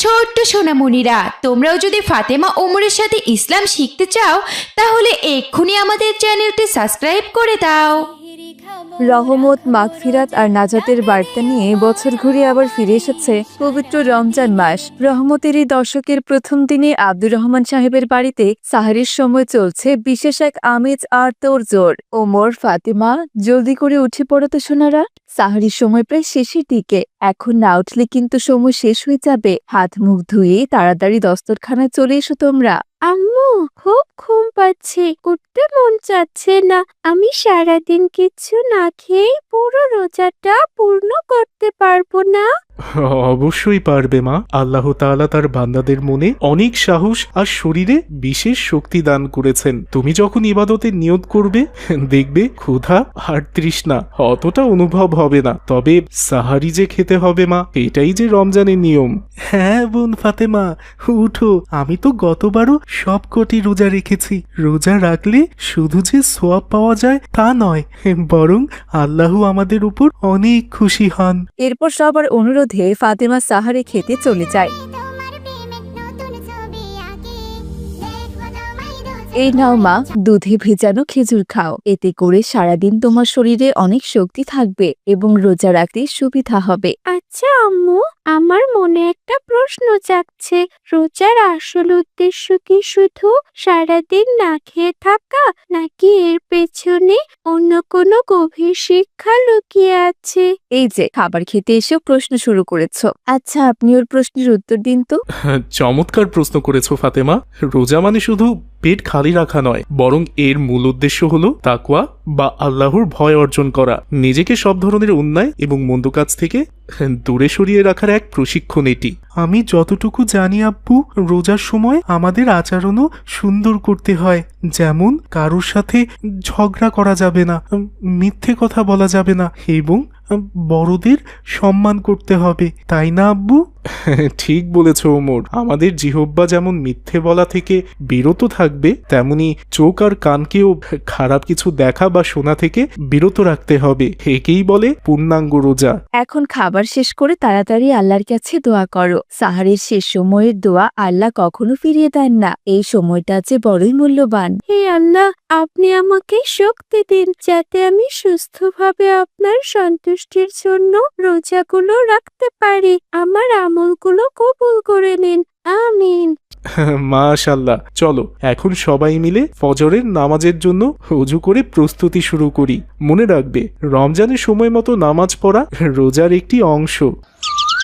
ছোট্ট সোনামণিরা, তোমরাও যদি ফাতেমা ওমরের সাথে ইসলাম শিখতে চাও তাহলে এক্ষুনি আমাদের চ্যানেলটি সাবস্ক্রাইব করে দাও। রহমত, মাগফিরাত আর নাজাতের বার্তা নিয়ে বছর ঘুরে আবার ফিরে এসেছে পবিত্র রমজান মাস। রহমতের এই দশকের প্রথম দিনে আব্দুর রহমান সাহেবের বাড়িতে সাহারির সময় চলছে বিশেষ এক আমেজ আর তোড়জোড়। ওমর, ফাতেমা, জলদি করে উঠে পড়ো তো সোনারা, সাহারির সময় প্রায় শেষের দিকে। এখন না উঠলে কিন্তু সময় শেষ হয়ে যাবে। হাত মুখ ধুয়ে তাড়াতাড়ি দস্তরখানায় চলে এসো তোমরা। আম্মু, খুব ঘুম পাচ্ছে, উঠতে মন চাচ্ছে না। আমি সারাদিন কিছু না খেয়ে পুরো রোজাটা পূর্ণ করতে পারবো না। অবশ্যই পারবে মা। আল্লাহ তাআলা তার বান্দাদের মনে অনেক সাহস আর শরীরে বিশেষ শক্তি দান করেছেন। তুমি যখন ইবাদতের নিয়ত করবে দেখবে ক্ষুধা আর তৃষ্ণা অতটা অনুভব হবে না। তবে সাহারি যে খেতে হবে মা, এটাই যে রমজানের নিয়ম। হ্যাঁ বোন ফাতেমা, উঠো। আমি তো গতবারও সবকটি রোজা রেখেছি। রোজা রাখলে শুধু যে সোয়াব পাওয়া যায় তা নয়, বরং আল্লাহ আমাদের উপর অনেক খুশি হন। এরপর সবার অনুরোধে ফাতেমা সাহারি খেতে চলে যায়। এই নাও মা, দুধে ভেজানো খেজুর খাও। এতে করে সারাদিন তোমার শরীরে অনেক শক্তি থাকবে এবং রোজা রাখতে সুবিধা হবে। আচ্ছা আম্মু, আমার মনে একটা প্রশ্ন জাগছে। রোজার আসল উদ্দেশ্য কি শুধু সারাদিন না খেয়ে থাকা, নাকি এর পেছনে অন্য কোনো গভীর শিক্ষা লুকিয়ে আছে? এই যে খাবার খেতে এসেও প্রশ্ন শুরু করেছো। আচ্ছা, আপনি ওর প্রশ্নের উত্তর দিন তো। চমৎকার প্রশ্ন করেছো ফাতেমা। রোজা মানে শুধু পেট খালি রাখা নয়, বরং এর মূল উদ্দেশ্য হলো তাকওয়া বা আল্লাহর ভয় অর্জন করা। নিজেকে সব ধরনের অন্যায় এবং মন্দ কাজ থেকে দূরে সরিয়ে রাখার এক প্রশিক্ষণ এটি। আমি যতটুকু জানি আব্বু, রোজার সময় আমাদের আচরণও সুন্দর করতে হয়। যেমন কারোর সাথে ঝগড়া করা যাবে না, মিথ্যে কথা বলা যাবে না এবং বড়দের সম্মান করতে হবে, তাই না আব্বু? ঠিক বলেছ ওমর। আমাদের জিহ্বা যেমন মিথ্যে বলা থেকে বিরত থাকবে, তেমনি চোখ আর কানকেও খারাপ কিছু দেখা বা শোনা থেকে বিরত রাখতে হবে। একেই বলে পূর্ণাঙ্গ রোজা। এখন খাবার শেষ করে তাড়াতাড়ি আল্লাহর কাছে দোয়া করো। সাহারের শেষ সময়ের দোয়া আল্লাহ কখনো ফিরিয়ে দেন না। এই সময়টা যে বড়ই মূল্যবান। হে আল্লাহ, আপনি আমাকে শক্তি দিন যাতে আমি সুস্থভাবে আপনার সন্তুষ্টির জন্য রোজাগুলো রাখতে পারি। আমার আমলগুলো কবুল করে নিন, আমিন। মাশাআল্লাহ। চলো এখন সবাই মিলে ফজরের নামাজের জন্য ওযু করে প্রস্তুতি শুরু করি। মনে রাখবে, রমজানের সময় মতো নামাজ পড়া রোজার একটি অংশ।